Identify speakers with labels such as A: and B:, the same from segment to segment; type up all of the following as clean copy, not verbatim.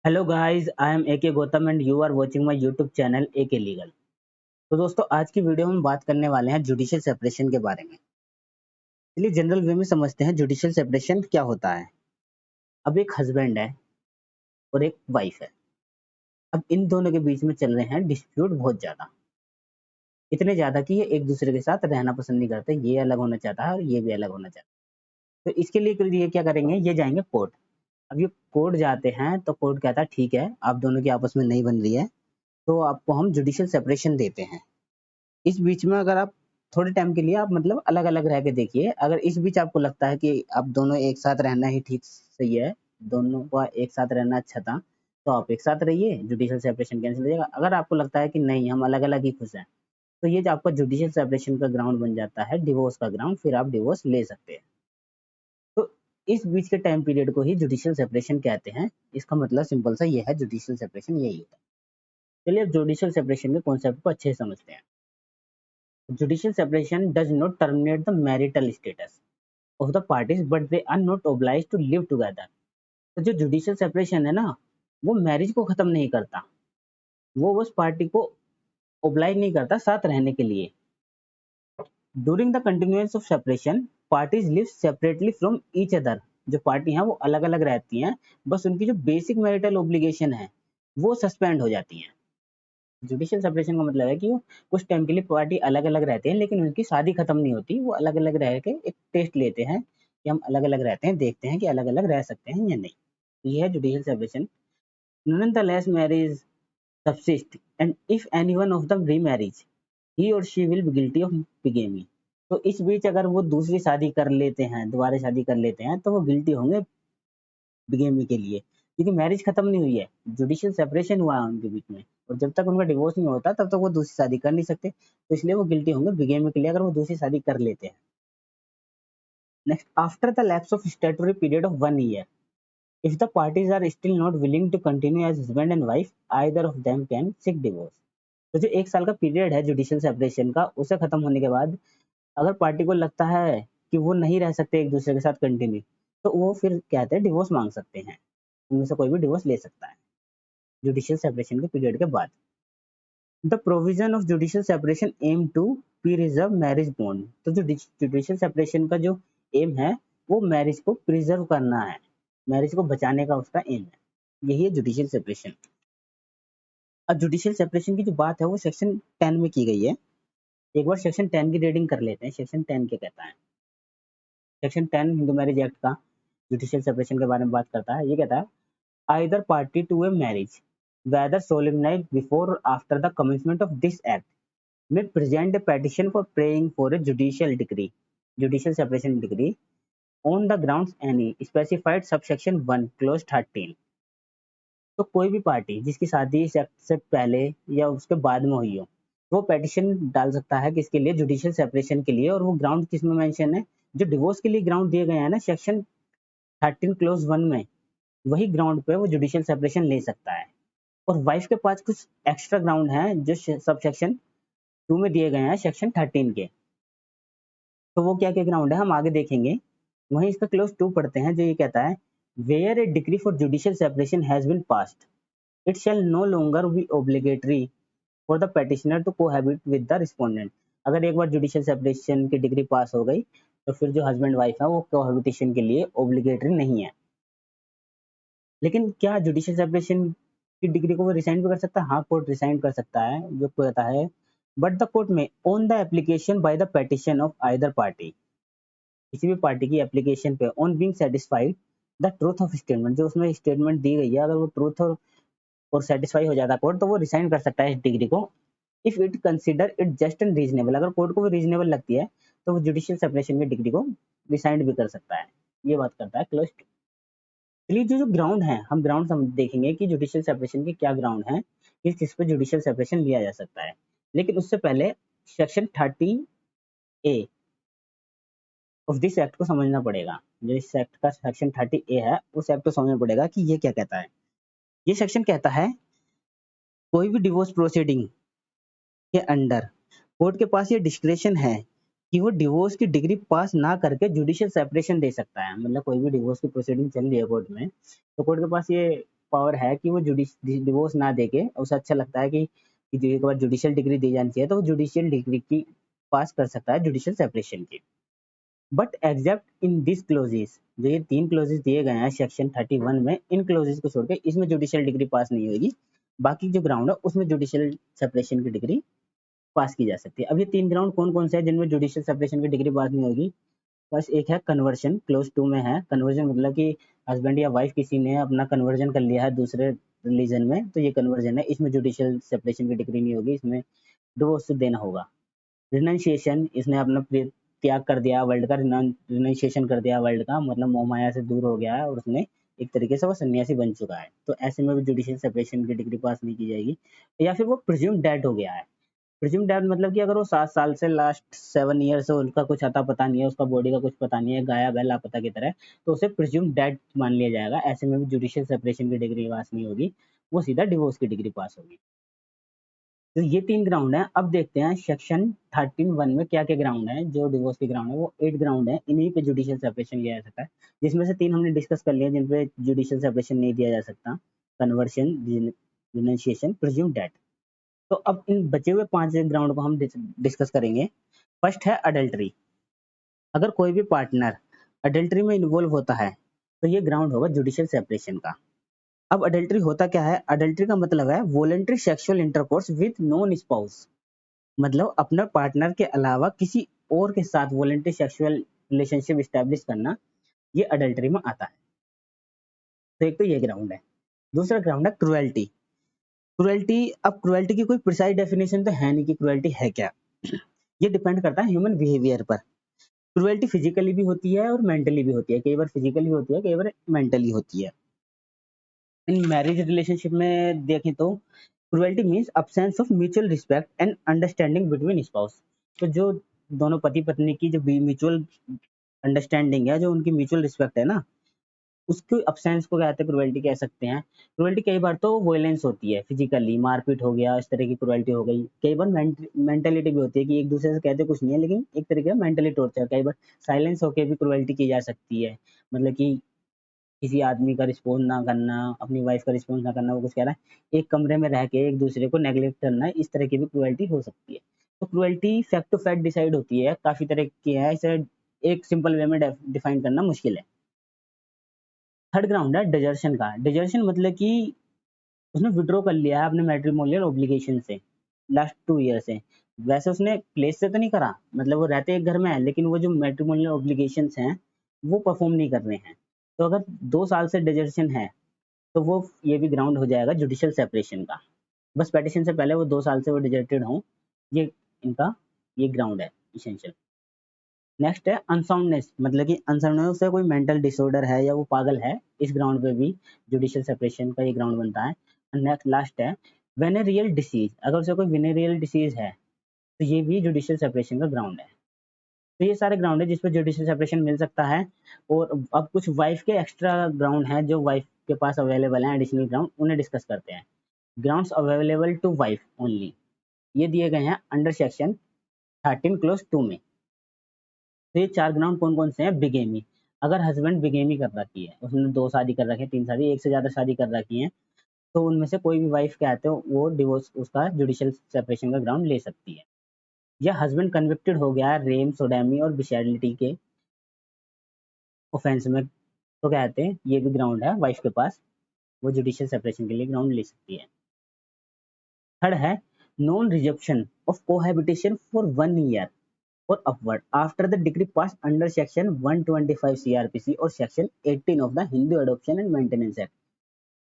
A: Hello guys, I am AK Gautam and you are watching my YouTube channel AK legal. तो दोस्तों, आज की video में हम बात करने वाले हैं जुडिशियल सेपरेशन के बारे में। चलिए जनरल वे में समझते हैं जुडिशियल सेपरेशन क्या होता है। अब एक हस्बैंड है और एक वाइफ है। अब इन दोनों के बीच में चल रहे हैं डिस्प्यूट बहुत ज्यादा, इतने ज्यादा कि ये एक दूसरे के साथ रहना पसंद नहीं करते। ये अलग होना चाहता है और ये भी अलग होना चाहता है। तो इसके लिए क्या करेंगे, ये जाएंगे कोर्ट। अब ये कोर्ट जाते हैं तो कोर्ट कहता है ठीक है, आप दोनों की आपस में नहीं बन रही है, तो आपको हम जुडिशियल सेपरेशन देते हैं। इस बीच में अगर आप थोड़े टाइम के लिए आप मतलब अलग अलग रह के देखिए, अगर इस बीच आपको लगता है कि आप दोनों एक साथ रहना ही ठीक सही है, दोनों का एक साथ रहना अच्छा था, तो आप एक साथ रहिए, जुडिशियल सेपरेशन कैंसिल हो जाएगा। अगर आपको लगता है कि नहीं, हम अलग अलग ही खुश हैं, तो ये जो आपका जुडिशियल सेपरेशन का ग्राउंड बन जाता है, डिवोर्स का ग्राउंड, फिर आप डिवोर्स ले सकते हैं। तो इस बीच के टाइम पीरियड को ही जुडिशियल सेपरेशन कहते हैं। इसका मतलब सिंपल सा ये है, जुडिशियल सेपरेशन यही होता है। चलिए अब जुडिशियल सेपरेशन के कॉन्सेप्ट को अच्छे से समझते हैं। Judicial separation does not terminate the marital status of the parties, but they are not obliged to live together. तो जो जुडिशियल सेपरेशन है ना, वो मैरिज को खत्म नहीं करता, वो उस पार्टी को ओब्लाइज नहीं करता साथ रहने के लिए। During the continuance of separation, parties live separately from each other. जो पार्टी हैं वो अलग अलग रहती हैं, बस उनकी जो बेसिक मैरिटल ओब्लिगेशन है वो सस्पेंड हो जाती हैं। जुडिशियल सेपरेशन का मतलब है कि वो कुछ टाइम के लिए पार्टी अलग अलग रहते हैं, लेकिन उनकी शादी खत्म नहीं होती। वो अलग अलग रह के एक टेस्ट लेते हैं कि हम अलग अलग रहते हैं, देखते हैं कि अलग अलग रह सकते हैं या नहीं। ये है judicial separation. Nonetheless, marriage subsist, and if any one of them remarries, he or she will be guilty of bigamy. तो इस बीच अगर वो दूसरी शादी कर लेते हैं, दोबारा शादी कर लेते हैं, तो वो गिल्टी होंगे बिगेमी के लिए, क्योंकि मैरिज खत्म नहीं हुई है, जुडिशियल सेपरेशन हुआ है उनके बीच में, और जब तक उनका डिवोर्स नहीं होता तब तक वो दूसरी शादी कर नहीं सकते। तो इसलिए वो गिल्टी होंगे बिगेमी के लिए अगर वो दूसरी शादी कर लेते हैं। Next, after the lapse of statutory period of 1 year, if the parties are still not willing to continue as husband and wife, either of them can seek divorce. तो जो 1 साल का पीरियड है जुडिशियल सेपरेशन का, उसे खत्म होने के बाद अगर पार्टी को लगता है कि वो नहीं रह सकते एक दूसरे के साथ कंटिन्यू, तो वो फिर कहते हैं डिवोर्स मांग सकते हैं। उनमें से कोई भी डिवोर्स ले सकता है जुडिशियल सेपरेशन के पीरियड के बाद। The provision of judicial separation aim to preserve marriage bond. तो जो जुडिशियल सेपरेशन का जो एम है, वो मैरिज को प्रिजर्व करना है, मैरिज को बचाने का उसका एम है। यही है जुडिशियल सेपरेशन। अब जुडिशियल सेपरेशन की जो बात है वो सेक्शन 10 में की गई है। एक बार सेक्शन 10 की रीडिंग कर लेते हैं। सेक्शन 10 क्या कहता है? सेक्शन 10 हिंदू मैरिज एक्ट का जुडिशियल सेपरेशन के बारे में बात करता है। ये कहता है, either party to a marriage, whether solemnized before or after the commencement of this act, may present a petition for praying for a judicial separation decree, on the grounds any specified subsection 1 clause 13। तो कोई भी party जिसकी शादी इस act से पहले या उसके बाद में हुई हो, वो पेटिशन डाल सकता है किसके लिए? जुडिशियल सेपरेशन के लिए। और वो ग्राउंड किस में मेंशन है? जो डिवोर्स के लिए ग्राउंड दिए गए हैं ना सेक्शन 13 क्लोज 1 में, वही ग्राउंड पे वो जुडिशियल सेपरेशन ले सकता है। और वाइफ के पास कुछ एक्स्ट्रा ग्राउंड हैं जो सब सेक्शन 2 में दिए गए हैं सेक्शन 13 के। तो वो क्या क्या ग्राउंड है हम आगे देखेंगे। वहीं इसका क्लोज 2 पढ़ते हैं जो ये कहता है, where a degree for judicial separation has been passed, it shall no longer be obligatory for the petitioner to cohabit with the respondent. अगर एक बार जुडिशियल सेपरेशन की डिग्री पास हो गई, तो फिर जो हस्बैंड वाइफ है वो कोहैबिटेशन के लिए ऑब्लिगेटरी नहीं है। लेकिन क्या जुडिशियल सेपरेशन की डिग्री को वो रिसाइन भी कर सकता है? हाँ, कोर्ट रिसाइन कर सकता है। जो कहता है, बट द कोर्ट में on the application by the petition of either party, किसी भी पार्टी की एप्लीकेशन पे, on being satisfied the truth of statement, जो उसमें स्टेटमेंट दी गई है, अगर वो ट्रूथ और सेटिस्फाई हो जाता कोर्ट, तो वो रिसाइन कर सकता है इस डिग्री को। If it consider it just and reasonable, अगर कोर्ट को वो रीजनेबल लगती है, तो वो जुडिशियल सेपरेशन की डिग्री को रिसाइन भी कर सकता है। ये बात करता है क्लोज। चलिए जो जो ग्राउंड है, हम ग्राउंड देखेंगे कि जुडिशियल सेपरेशन के क्या ग्राउंड है, किस किस पे जुडिशियल सेपरेशन लिया जा सकता है। लेकिन उससे पहले section 30A of this act को समझना पड़ेगा। जो इस एक्ट का सेक्शन 30A है, उस एक्ट को समझना पड़ेगा कि ये क्या कहता है। ये सेक्शन कहता है, कोई भी डिवोर्स प्रोसीडिंग के अंडर कोर्ट के पास ये डिस्क्रेशन है कि वो डिवोर्स की डिग्री पास ना करके जुडिशियल सेपरेशन दे सकता है। मतलब कोई भी डिवोर्स की प्रोसीडिंग चल रही है कोर्ट में, तो कोर्ट के पास ये पावर है कि वो डिवोर्स ना देके उसे अच्छा लगता है कि एक बार जुडिशियल डिग्री दी जानी चाहिए, तो वो जुडिशियल डिग्री की पास कर सकता है जुडिशियल सेपरेशन की। But except in this clauses, जो ये 3 क्लोजेस दिए गए हैं सेक्शन 31 में, इन क्लोजेस को छोड़ के इसमें जुडिशियल डिग्री पास नहीं होगी। बाकी जो ग्राउंड है उसमें जुडिशियल सेपरेशन की डिग्री पास की जा सकती है। अब ये 3 ग्राउंड कौन-कौन से हैं जिनमें जुडिशियल सेपरेशन की डिग्री पास नहीं होगी? बस एक है कन्वर्शन, क्लोज 2 में है। कन्वर्जन मतलब कि हस्बैंड या वाइफ किसी ने अपना कन्वर्जन कर लिया है दूसरे रिलीजन में, तो ये कन्वर्जन है। इसमें जुडिशियल सेपरेशन की डिग्री नहीं होगी, इसमें डिवोर्स देना होगा। रिनाउंसिएशन, इसने अपना त्याग कर दिया वर्ल्ड का, रिनाउंसिएशन कर दिया वर्ल्ड का, मतलब मोह माया से दूर हो गया है और उसने एक तरीके से वो सन्यासी बन चुका है, तो ऐसे में भी जुडिशियल सेपरेशन की डिग्री पास नहीं की जाएगी। या फिर वो प्रिज्यूम डेड हो गया है। प्रिज्यूम डेड मतलब कि अगर वो 7 साल से लास्ट 7 ईयर से उनका कुछ अता पता नहीं है, उसका बॉडी का कुछ पता नहीं है, गायब है लापता की तरह, तो उसे प्रिज्यूम डेड मान लिया जाएगा। ऐसे में भी जुडिशियल सेपरेशन की डिग्री पास नहीं होगी, वो सीधा डिवोर्स की डिग्री पास होगी। तो ये 3 ग्राउंड हैं। अब देखते हैं सेक्शन 13(1) में क्या-क्या ग्राउंड हैं जो डिवोर्स के ग्राउंड है। वो 8 ग्राउंड हैं, इन्हीं पे जुडिशियल सेपरेशन लिया जा सकता है, जिसमें से 3 हमने डिस्कस कर लिए जिन पे जुडिशियल सेपरेशन नहीं दिया जा सकता, कन्वर्शन, रिनंसिएशन, प्रिज्यूम डेथ। तो अब इन बचे हुए 5 ग्राउंड को हम डिस्कस करेंगे। फर्स्ट है अडल्ट्री। अगर कोई भी पार्टनर अडल्ट्री में इन्वॉल्व होता है तो ये ग्राउंड होगा जुडिशियल सेपरेशन का। अब अडल्ट्री होता क्या है? अडल्ट्री का मतलब है voluntary sexual intercourse with non spouse, मतलब अपने पार्टनर के अलावा किसी और के साथ वॉलंटरी सेक्सुअल रिलेशनशिप स्टैब्लिश करना, ये अडल्ट्री में आता है। तो एक तो ये ग्राउंड है। दूसरा ग्राउंड है क्रुएल्टी। क्रुएल्टी, अब क्रुएल्टी की कोई प्रिसाइज डेफिनेशन तो है नहीं कि क्रुएल्टी है क्या। ये डिपेंड करता है ह्यूमन बिहेवियर पर। क्रुएल्टी फिजिकली भी होती है और मेंटली भी होती है, कई बार फिजिकली होती है, कई बार मेंटली होती है। इन मैरिज रिलेशनशिप में देखें तो cruelty means absence of mutual respect and understanding between spouse. तो जो दोनों पति पत्नी की जो म्यूचुअल अंडरस्टैंडिंग है, जो उनकी म्यूचुअल रिस्पेक्ट है ना, उसके अब्सेंस को कहते हैं क्रुएल्टी कह सकते हैं। क्रुएल्टी कई बार तो वॉयलेंस होती है, फिजिकली मारपीट हो गया, इस तरह की क्रुएल्टी हो गई। कई बार मेंटेलिटी भी होती है कि एक दूसरे से कहते कुछ नहीं है लेकिन एक तरीके का मेंटली टॉर्चर। कई बार साइलेंस होकर भी क्रुएल्टी की जा सकती है, मतलब कि किसी आदमी का रिस्पॉन्स ना करना, अपनी वाइफ का रिस्पॉन्स ना करना, वो कुछ कह रहा है, एक कमरे में रह के एक दूसरे को नेग्लेक्ट करना, इस तरह की भी क्रुएल्टी हो सकती है। तो cruelty fact to fact decide होती है, काफी तरह की है, इसे एक सिंपल वे में डिफाइन करना मुश्किल है। थर्ड ग्राउंड है डिजर्शन का। डिजर्शन मतलब कि उसने विड्रॉ कर लिया है अपने मैट्रिमोनियल ऑब्लिगेशन से लास्ट 2 ईयर से। वैसे उसने प्लेस से तो नहीं करा, मतलब वो रहते एक घर में है, लेकिन वो जो मैट्रिमोनियल ऑब्लिगेशंस हैं वो परफॉर्म नहीं कर रहे हैं। तो अगर 2 साल से डिजर्शन है तो वो ये भी ग्राउंड हो जाएगा जुडिशियल सेपरेशन का। बस पेटिशन से पहले वो 2 साल से वो डिजर्टेड हों, ये इनका ये ग्राउंड है इसेंशियल। नेक्स्ट है अनसाउंडनेस, मतलब कि अनसाउंडनेस से कोई मेंटल डिसऑर्डर है या वो पागल है, इस ग्राउंड पे भी जुडिशियल सेपरेशन का ये ग्राउंड बनता है। नेक्स्ट लास्ट है वेनेरियल डिसीज। अगर उसे कोई वेनेरियल डिसीज है तो ये भी जुडिशियल सेपरेशन का ग्राउंड है। तो ये सारे ग्राउंड है जिस पे जुडिशियल सेपरेशन मिल सकता है। और अब कुछ वाइफ के एक्स्ट्रा ग्राउंड हैं जो वाइफ के पास अवेलेबल हैं, एडिशनल ग्राउंड, उन्हें डिस्कस करते हैं। Grounds available to wife only, ये दिए गए हैं अंडर सेक्शन 13 क्लोज 2 में। तो ये 4 ग्राउंड कौन कौन से हैं? बिगेमी, अगर हस्बैंड बिगेमी कर रखी है, उसने 2 शादी कर रखे, 3 शादी, एक से ज्यादा शादी कर रखी है, तो उनमें से कोई भी वाइफ कहते हो वो डिवोर्स उसका जुडिशियल सेपरेशन का ग्राउंड ले सकती है। या हस्बैंड कन्विक्टेड हो गया रेम, सोडोमी और बिशैलिटी के ऑफेंस में, तो कहते हैं ये भी ग्राउंड है वाइफ के पास, वो जुडिशियल सेपरेशन के लिए ग्राउंड ले सकती है। थर्ड है non resumption of cohabitation for 1 year और upward after the degree pass under section 125 CrPC और section 18 of the Hindu adoption and maintenance act.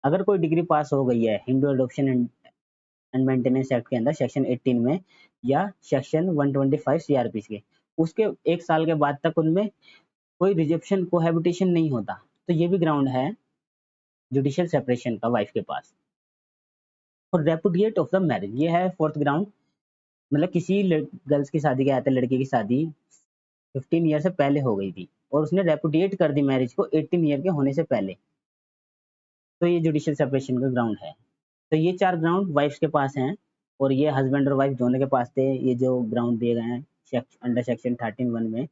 A: अगर कोई डिग्री पास हो गई है Hindu adoption and maintenance act के अंदर सेक्शन 18 में या सेक्शन 125 सीआरपीसी के, उसके 1 साल के बाद तक उनमें कोई रिजेप्शन कोहैबिटेशन नहीं होता, तो ये भी ग्राउंड है जुडिशियल सेपरेशन का वाइफ के पास। और रेपुडिएट ऑफ द मैरिज, ये है फोर्थ ग्राउंड, मतलब किसी गर्ल्स की शादी, क्या कहते हैं लड़की की शादी 15 ईयर से पहले हो गई थी और उसने रेपुडिएट कर दी मैरिज को 18 ईयर के होने से पहले, तो ये जुडिशियल सेपरेशन का ग्राउंड है। तो ये 4 ग्राउंड वाइफ्स के पास हैं और ये हस्बैंड और वाइफ दोनों के पास थे, ये जो ग्राउंड दिए गए हैं अंडर सेक्शन 13(1) में।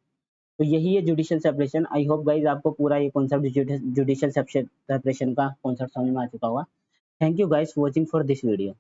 A: तो यही है judicial separation. I hope guys आपको पूरा ये कॉन्सेप्ट जुडिशियल सेपरेशन का कॉन्सेप्ट समझ में आ चुका होगा। Thank you guys for watching for this video.